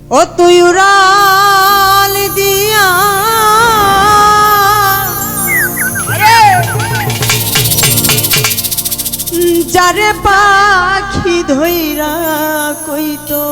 ও তুই উড়াল দিয়া যারে পাখি ধইরা কইতো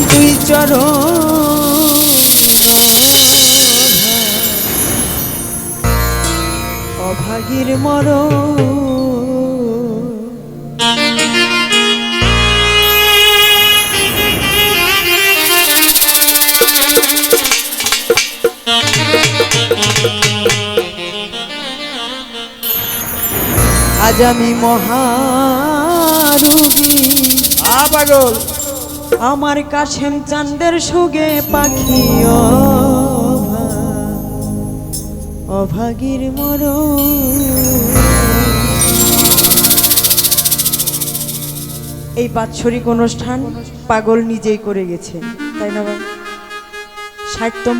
তুই চরণ অভাগীর মরণ আজ আমি মহারোগী পাগল আমার কাশেম চাঁদের সুগে পাখি অভাগীর মরণ। এই বাৎসরিক অনুষ্ঠান পাগল নিজেই করে গেছে, তাই না ভাই? ৬০তম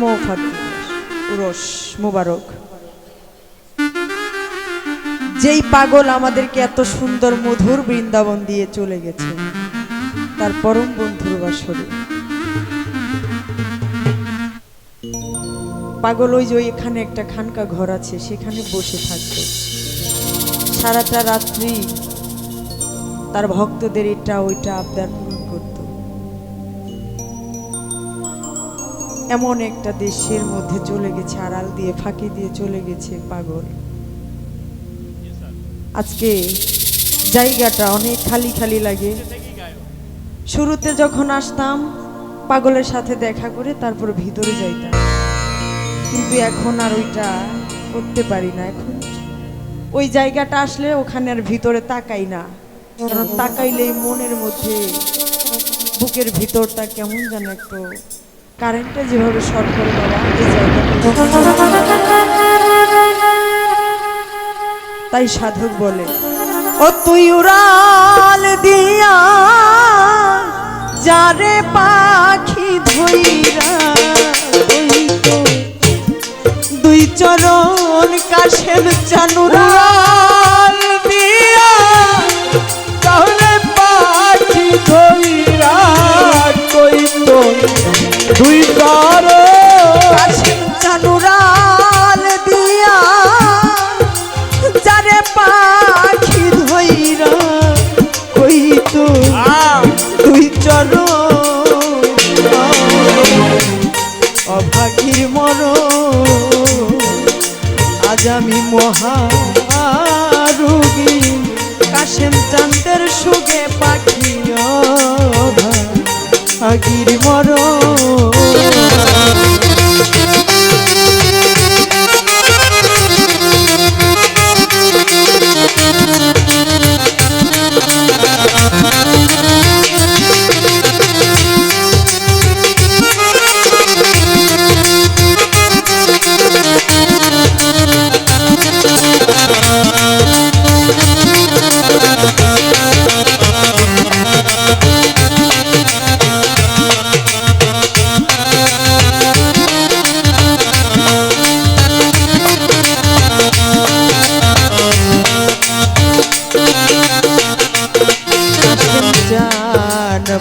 উরস মুবারক। যেই পাগল আমাদেরকে এত সুন্দর মধুর বৃন্দাবন দিয়ে চলে গেছে, তার পরম বন্ধুর বাসরে পাগল ওই যে এখানে একটা খানকা ঘর আছে, সেখানে বসে থাকতো সারাটা রাত্রি, তার ভক্তদের এটা ওইটা আবদার পূরণ করত। এমন একটা দেশের মধ্যে চলে গেছে, আড়াল দিয়ে ফাঁকি দিয়ে চলে গেছে পাগল। আজকে জায়গাটা অনেক খালি খালি লাগে। শুরুতে যখন আসতাম পাগলের সাথে দেখা করে তারপর ভিতরে যাইতাম, কিন্তু এখন আর ওইটা করতে পারি না। এখন ওই জায়গাটা আসলে ওখানে আর ভিতরে তাকাই না, কারণ তাকাইলেই মনের মধ্যে বুকের ভিতরটা কেমন যেন একটু কারেন্টে যেভাবে শর্ট করে দেওয়া, এই জায়গাটা। তাই সাধক বলে, ও তুই উড়াল দিয়া যারে পাখি ধইরা কইতো দুই চরণ কাশেম চানুরাল দিয়া তাহলে পাখি ধইরা কইতো দুই চরণ কাশেম চানুরাল দিয়া যারে পাখি ধইরা কইতো দুই চরণ অভাগীর মরণ। আজ আমি মহারোগী কাশেম চাঁদের সুগে পাখি অভাগীর মরণ।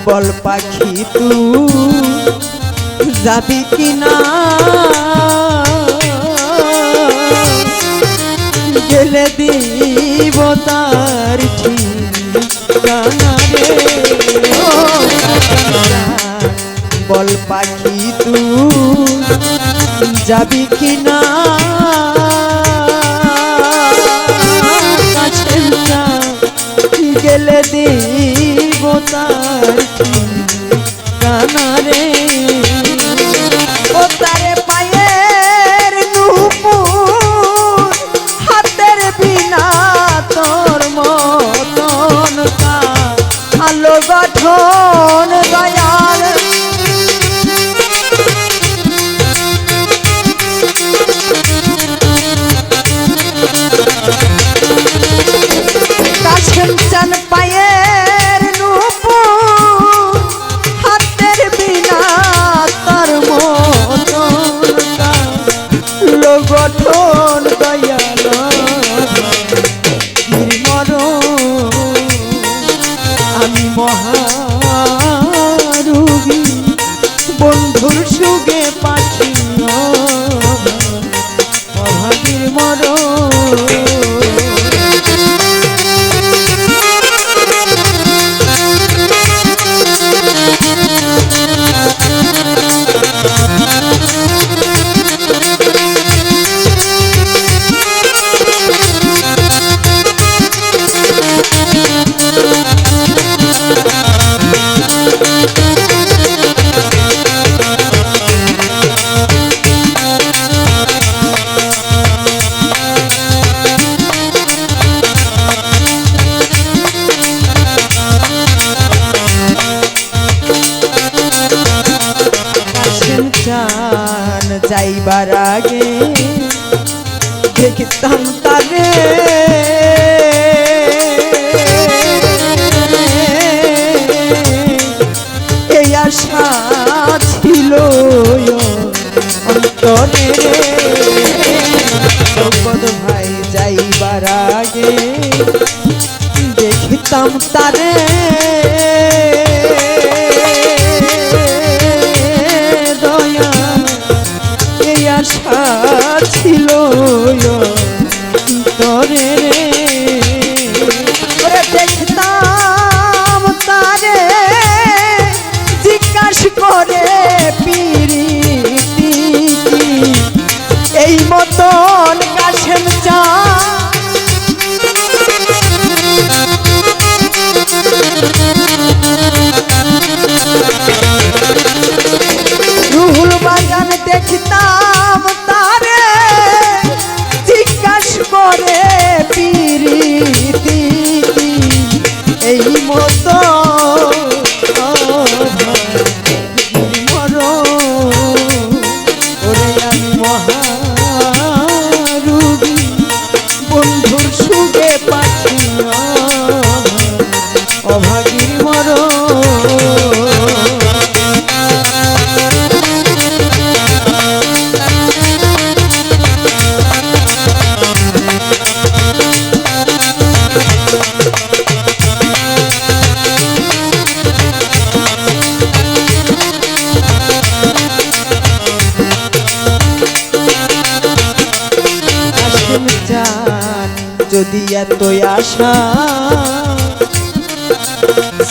বল পাখি তুই যাবি কিনা, গেলে দিব তার ঠিকানা রে। বল পাখি তুই যাবি কিনা, গেলে দিব তার ঠিকানা রে। ও তারে পায়ের নূপুর হাতের বিনা তোর মতন আলো গঠন দয়াল। কাশেম চান পায়ের নূপুর যাইবার আগে দেখতাম তারে এই আশা ছিল অন্তরে সম্পদ ভাই যাইবার আগে দেখতাম তারে দয়া এই আশা ছিল অন্তরে দেখতাম তারে জিজ্ঞাসা করে পিরিতি এই মতন কাশেম চা রুহুল বাগান দেখতাম তারে জিজ্ঞাসা করে পিরিতি এই মতো ওরে আমি মহারুগী বন্ধুর সুখে পাচ্ছি অভাগীর মরণ যদি এত আশা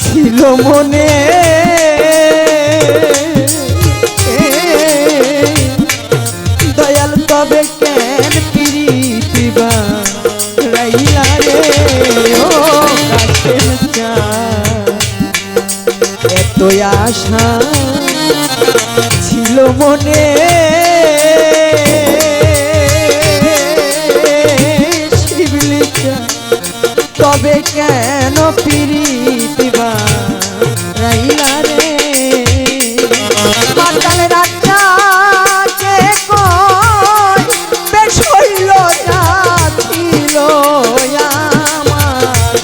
ছিল মনে দয়াল তবে কেন প্রীতিবা রাইলা রে ও কাশেম চাঁদ এত আশা ছিল মনে তবে কেন প্রীতিবা রাইলা রে মাতাল রাজাকে কই বেশ হইল যাচ্ছিল আমার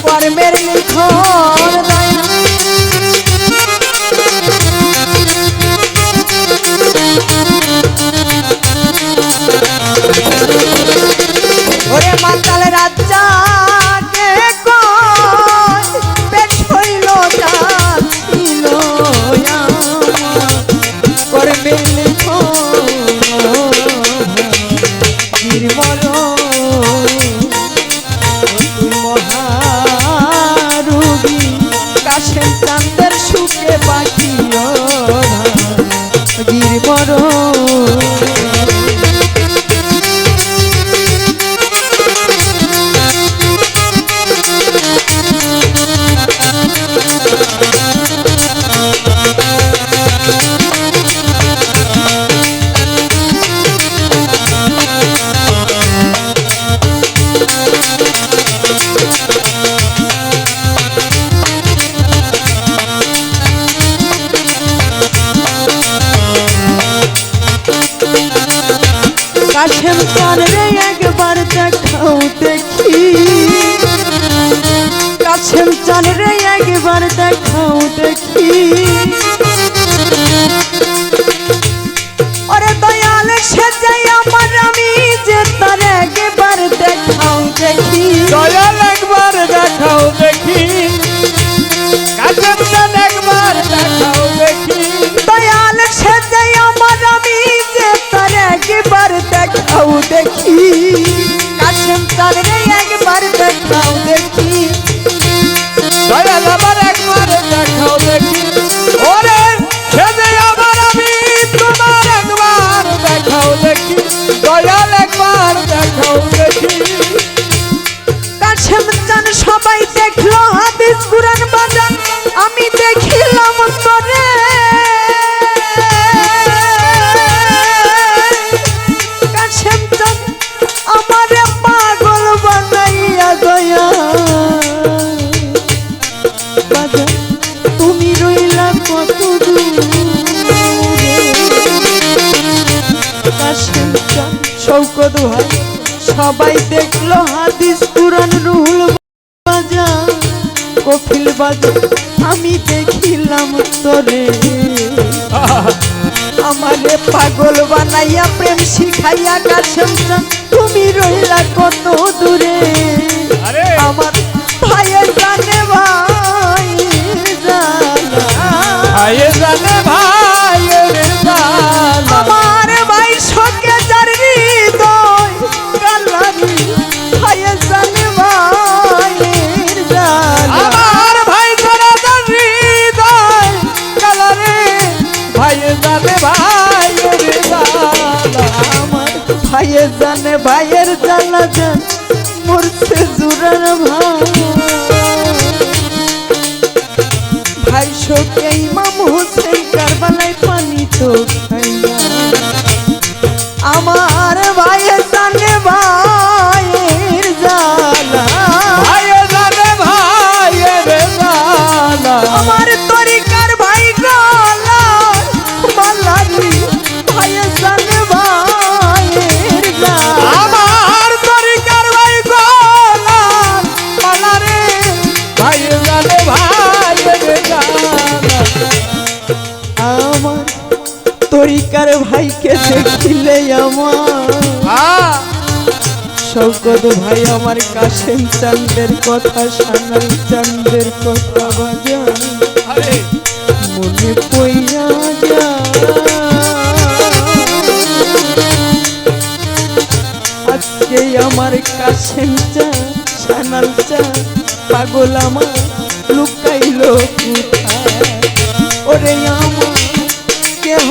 কর্মের লিখন ওরে মাতাল রাজা কাশেম চাঁদের সুখে পাখি গিরবর কাশেম চাঁদ রে একবার দেখাও দেখি কাশেম চাঁদ রে একবার দেখাও দেখি ওরে দয়াল সেজে আমার আমি যে তার একবার দেখাও দেখি দয়াল একবার দেখাও দেখি কাশেম চাঁদ একবার দেখাও দেখি দয়াল সেজে আমার আমি যে তার একবার দেখাও দেখি কাশেম চাঁদ রে একবার দেখাও দেখি দয়াল আবার একবার দেখাও দেখি শওকত ভাই সবাই দেখলো হাদিস কুরআন রুহুল বাজার কফিল বাজার আমি দেখিলাম তোরে আমারে পাগল বানাইয়া প্রেম শিখাইয়া কাশেম চান তুমি রইলা কত দূরে আমার ভাইয়ের জানে ভাই ভাইয়ের জানে ভাইয়ের জানা আমার ভাই শোকে যার হৃদয় কালারি ভাইয়ের জানে ভাইয়ের জানা আমার ভাই জানা তার হৃদয় কালারে ভাইয়ের জানে ভাইয়ের জানা আমার ভাইয়ের জানে ভাইয়ের জানা জান মরছে জুরার ভাই শোকে ইমাম হোসেন কারবালায় পানি তো খাই না আমার ভাইয়ের জানে ভাইয়ের জানা ভাইয়ের জানে ভাইয়ের জানা আমার তরিকার ভাই গলার মালারি ভাইয়ের জানে ভাইয়ের জানা আমার তরিকার ভাই গোলাম পালারে ভাইয়ের জানে ভাইয়ের জানা আমার তরিকার ভাইকে দেখিলে আমার শওকত ভাই আমার কাশেম চাঁদের কথা সানাল চাঁদের কথা বাজান আরে মনে পইয়া আজকে আমার কাশেম চা সানাল চা পাগল আমার লুকাইলো কোথায় ওরে আমার কেহ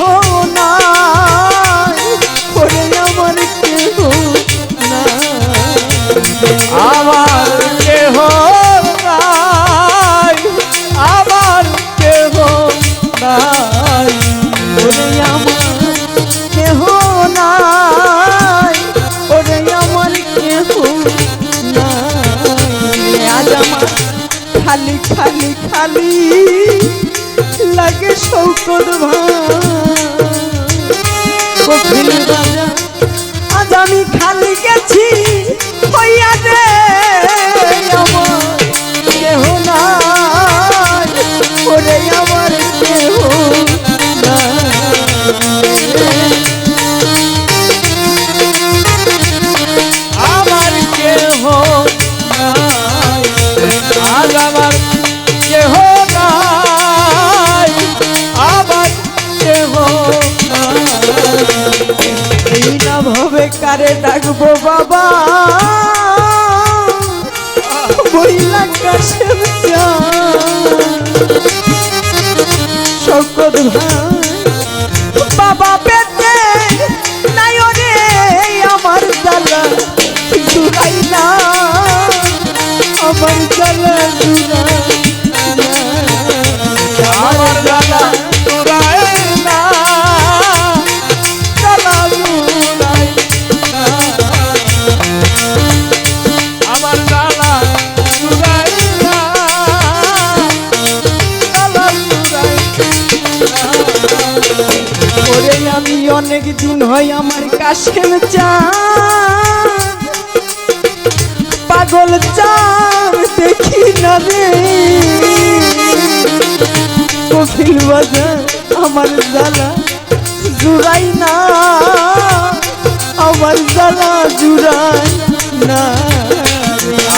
নাই ওরে আমার কেহ নাই আমার কেহ নাই আমার কেহ নাই ওরে আমার কেহ নাই ওরে আমার কেহ নাই আজ আমার খালি খালি খালি লাগে শওকত ভাই বাজার আজ আমি খালি গেছি হইয়া রে আমার কেহ নাই ওরে আমার কেহ আমার কেহ নাই আজ আমার কেহ নাই আমার কেহ নাই এই না ভাবে কারে ডাকবো বাবা বইলা কাশেম শওকত ভাই বাবা পেতে নাই রে আমার জ্বালা জুড়াই না আমার জ্বালা জুড়াই আমার জানা তুরাই না জানা তুরাই না আমার জানা তুরাই না জানা তুরাই ওরে আমি অনেক দিন হয় আমার কাশেম পাগল চাঁদ দেখি না রে কফিল বাজার আমার জ্বালা জুড়াই না আমার জ্বালা জুড়াই না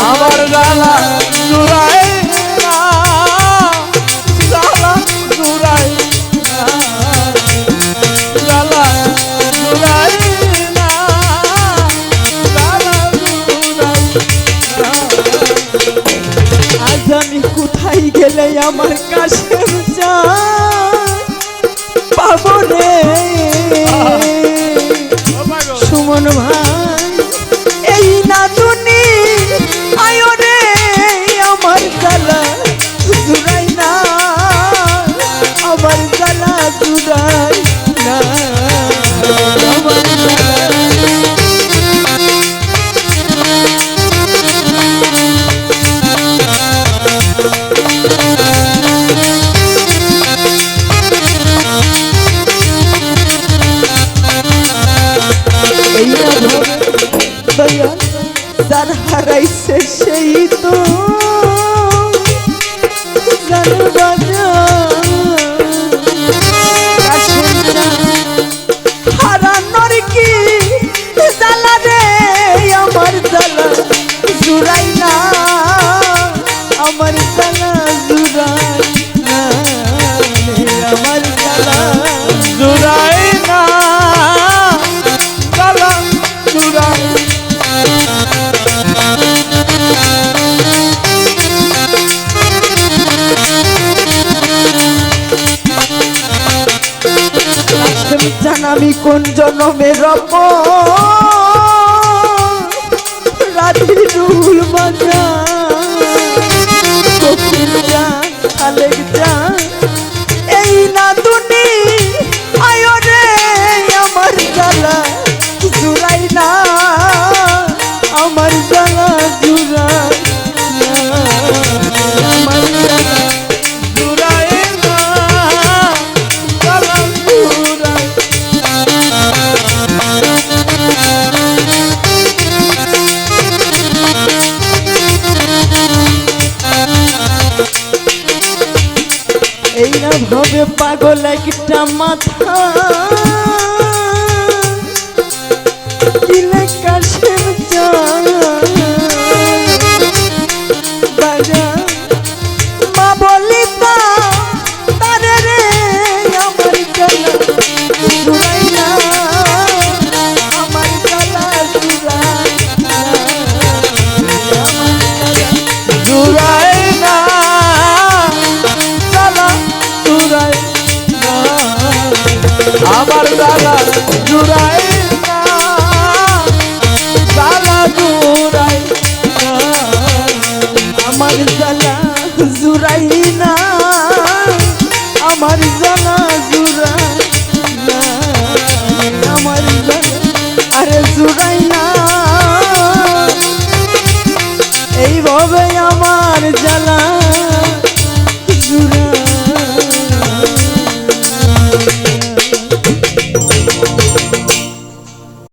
আমার জানা তুরাই না জানা তুরাই না জানা তুরাই না জানা তুরাই না আজ আমি কোথায় গেলে আমার কাশেম পাবো রে সুমন ভাই এই না তুমি আয় রে আমার জ্বালা জুড়াই না আমার জ্বালা জুড়াই না আমার জ্বালা এই না শুধু গানের বাজার কাশেম চাঁদ হারানোর কি জ্বালা রে আমার জ্বালা জুড়াই না আমার জ্বালা জুড়াই না রে আমার জ্বালা জুড়াই না জ্বালা জুড়াই কাশেম চাঁদ আমি কোন জনমের রাধির রুল বাজা কপিল চাঁদ খালেক চাঁদ এই না দুনি আয় রে আমার জ্বালা জুড়াই না আমার জ্বালা জুড়াই না আমার জ্বালা জুড়াই না জ্বালা জুড়াই এই না ভাবে পাগল একটা মাথা দিলে কাশেম চাঁদ বাজা মা বলি তারে রে আমার জ্বালা জুড়াই না আমার জ্বালা জুড়াই না জুড়াই না জ্বালা জুড়াই না আমার জ্বালা জুড়াই না জ্বালা জুড়াই না আমার জ্বালা জুড়াই না আমার জ্বালা জুড়াই না আমার জ্বালা আরে জুড়াই না